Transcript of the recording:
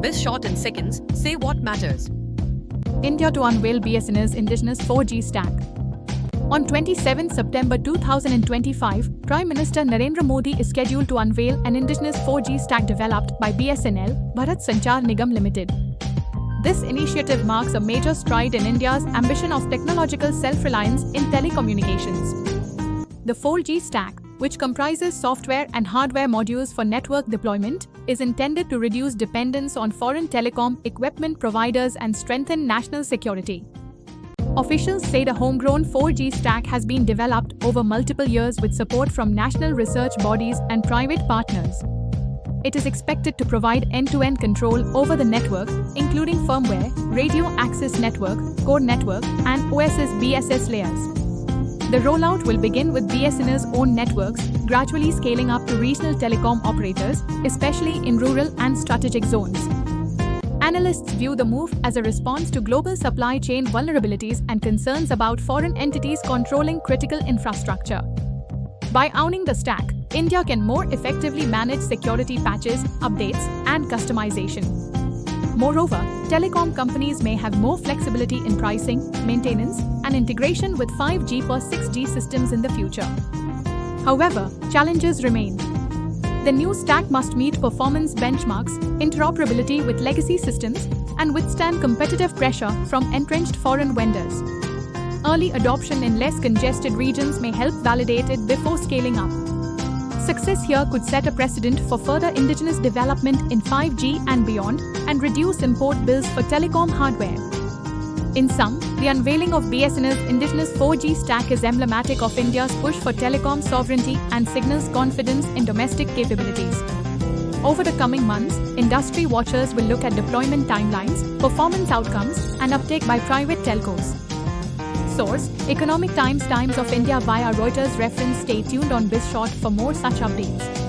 BizShort in seconds, say what matters. India to unveil BSNL's indigenous 4G stack. On 27 September 2025, Prime Minister Narendra Modi is scheduled to unveil an indigenous 4G stack developed by BSNL, Bharat Sanchar Nigam Limited. This initiative marks a major stride in India's ambition of technological self-reliance in telecommunications. The 4G stack, which comprises software and hardware modules for network deployment, is intended to reduce dependence on foreign telecom equipment providers and strengthen national security. Officials say the homegrown 4G stack has been developed over multiple years with support from national research bodies and private partners. It is expected to provide end-to-end control over the network, including firmware, radio access network, core network, and OSS BSS layers. The rollout will begin with BSNL's own networks, gradually scaling up to regional telecom operators, especially in rural and strategic zones. Analysts view the move as a response to global supply chain vulnerabilities and concerns about foreign entities controlling critical infrastructure. By owning the stack, India can more effectively manage security patches, updates, and customization. Moreover, telecom companies may have more flexibility in pricing, maintenance, and integration with 5G per 6G systems in the future. However, challenges remain. The new stack must meet performance benchmarks, interoperability with legacy systems, and withstand competitive pressure from entrenched foreign vendors. Early adoption in less congested regions may help validate it before scaling up. Success here could set a precedent for further indigenous development in 5G and beyond, and reduce import bills for telecom hardware. In sum, the unveiling of BSNL's indigenous 4G stack is emblematic of India's push for telecom sovereignty and signals confidence in domestic capabilities. Over the coming months, industry watchers will look at deployment timelines, performance outcomes, and uptake by private telcos. Source: Economic Times of India via Reuters reference. Stay tuned on BizShort for more such updates.